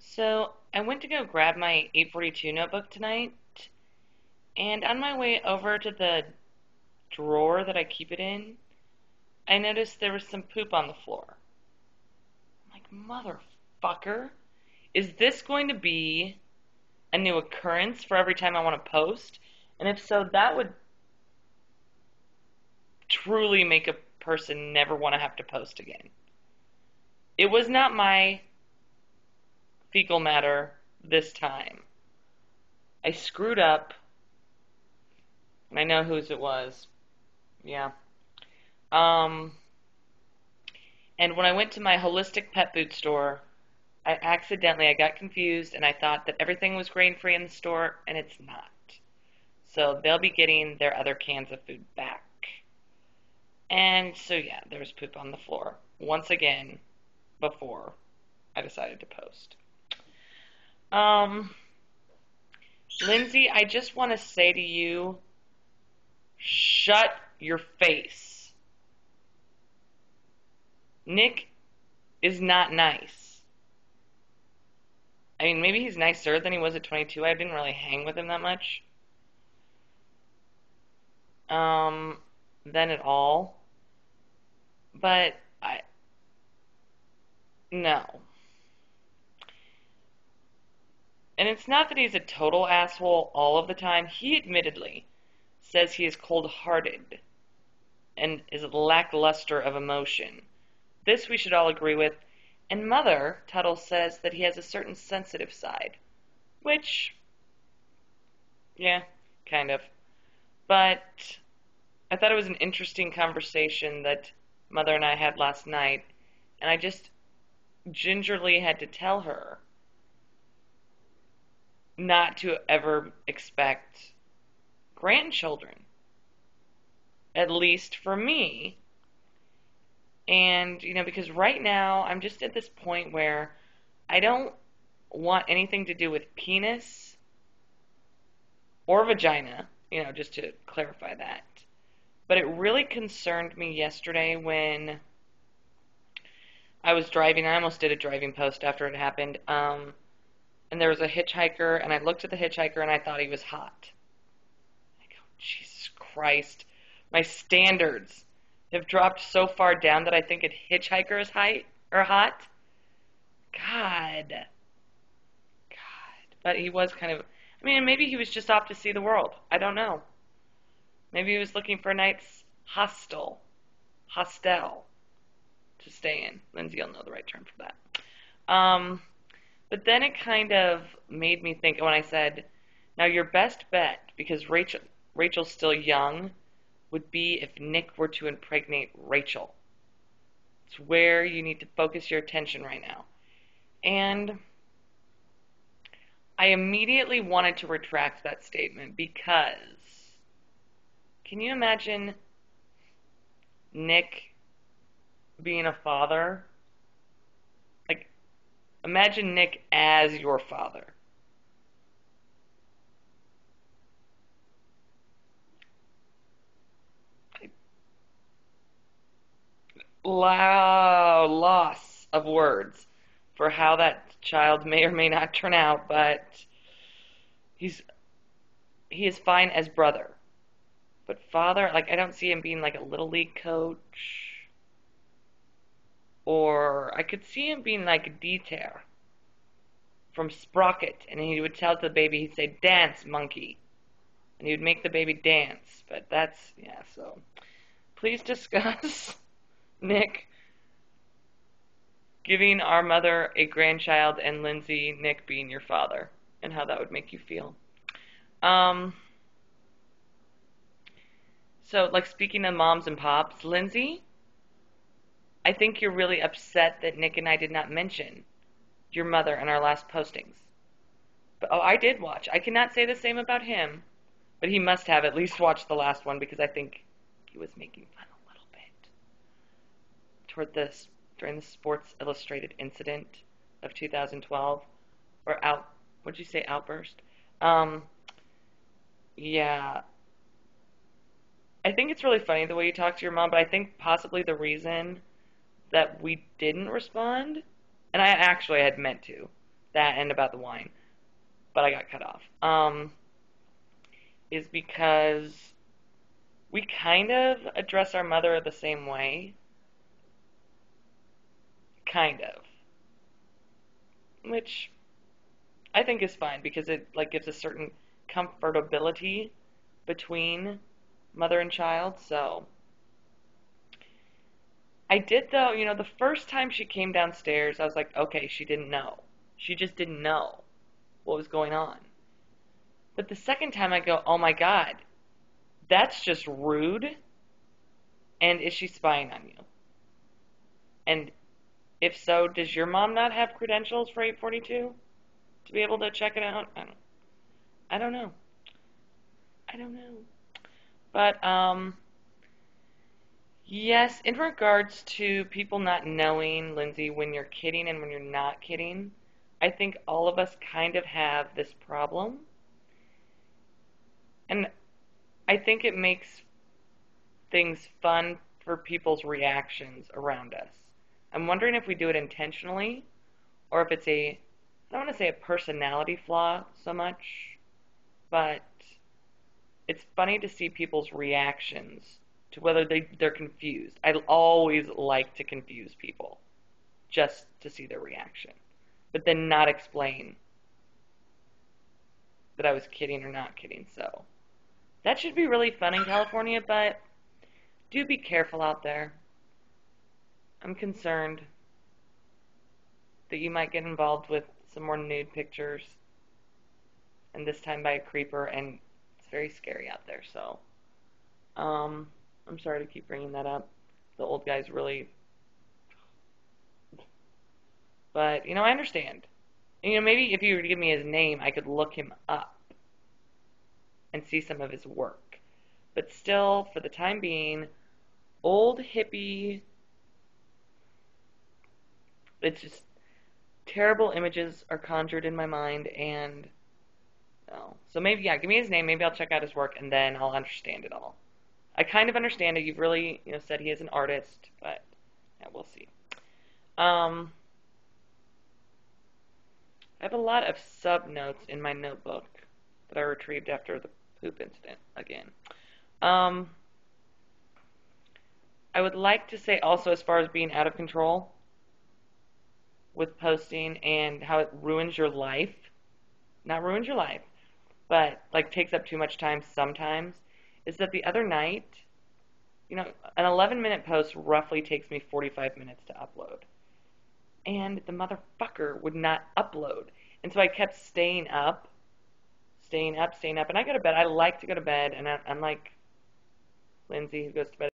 So I went to go grab my 842 notebook tonight, and on my way over to the drawer that I keep it in, I noticed there was some poop on the floor. I'm like, motherfucker, is this going to be a new occurrence for every time I want to post? And if so, that would truly make a person never want to have to post again. It was not my fecal matter this time. I screwed up, and I know whose it was. Yeah. Um, and when I went to my holistic pet food store, I got confused and I thought that everything was grain free in the store, and it's not. So they'll be getting their other cans of food back. And so, yeah, there was poop on the floor once again before I decided to post. Um, Lindsay, I just want to say to you, shut your face. Nick is not nice. I mean, maybe he's nicer than he was at 22. I didn't really hang with him that much. Then at all. But no. And it's not that he's a total asshole all of the time. He admittedly says he is cold-hearted and is lackluster of emotion. This we should all agree with. And Mother Tuttle says that he has a certain sensitive side. Which, yeah, kind of. But I thought it was an interesting conversation that Mother and I had last night, and I just gingerly had to tell her not to ever expect grandchildren, at least for me. And, because right now I'm just at this point where I don't want anything to do with penis or vagina, just to clarify that. But it really concerned me yesterday when I was driving. I almost did a driving post after it happened. And there was a hitchhiker, and I looked at the hitchhiker and I thought he was hot. I go, Jesus Christ. My standards have dropped so far down that I think a hitchhiker is hot. God. But he was kind of, maybe he was just off to see the world. I don't know. Maybe he was looking for a nice hostel to stay in. Lindsay will know the right term for that. But then it kind of made me think when I said, now your best bet, because Rachel's still young, would be if Nick were to impregnate Rachel. It's where you need to focus your attention right now. And I immediately wanted to retract that statement because can you imagine Nick being a father? Like, imagine Nick as your father. Loss of words for how that child may or may not turn out, but he is fine as brother. But father, I don't see him being like a little league coach. Or I could see him being like a detail from Sprocket, and he would tell the baby, he'd say, dance, monkey. And he would make the baby dance. But so please discuss Nick giving our mother a grandchild and Lindsay, Nick being your father, and how that would make you feel. So, speaking of moms and pops, Lindsay, I think you're really upset that Nick and I did not mention your mother in our last postings. But, I did watch. I cannot say the same about him, but he must have at least watched the last one because I think he was making fun a little bit during the Sports Illustrated incident of 2012, or what'd you say, outburst? Yeah. I think it's really funny the way you talk to your mom, but I think possibly the reason that we didn't respond, and I actually had meant to, that and about the wine, but I got cut off, is because we kind of address our mother the same way. Kind of. Which I think is fine because it like gives a certain comfortability between mother and child. So I did though, the first time she came downstairs, I was like, okay, she didn't know. She just didn't know what was going on. But the second time I go, oh my God, that's just rude. And is she spying on you? And if so, does your mom not have credentials for 842 to be able to check it out? I don't know. I don't know. But yes, in regards to people not knowing, Lindsay, when you're kidding and when you're not kidding, I think all of us kind of have this problem. And I think it makes things fun for people's reactions around us. I'm wondering if we do it intentionally or if it's I don't want to say a personality flaw so much, but it's funny to see people's reactions to whether they're confused. I always like to confuse people just to see their reaction, but then not explain that I was kidding or not kidding. So that should be really fun in California, but do be careful out there. I'm concerned that you might get involved with some more nude pictures, and this time by a creeper, and it's very scary out there. So I'm sorry to keep bringing that up. The old guy's really, but I understand. And, maybe if you were to give me his name, I could look him up and see some of his work. But still, for the time being, old hippie, it's just terrible images are conjured in my mind, and no. So maybe, yeah, give me his name, maybe I'll check out his work, and then I'll understand it all. I kind of understand it. You've really, said he is an artist, but yeah, we'll see. I have a lot of sub notes in my notebook that I retrieved after the poop incident again. I would like to say also, as far as being out of control with posting and how it ruins your life, not ruins your life, but like takes up too much time sometimes, is that the other night, an 11-minute post roughly takes me 45 minutes to upload. And the motherfucker would not upload. And so I kept staying up, and I go to bed. I like to go to bed, and I'm like Lindsay, who goes to bed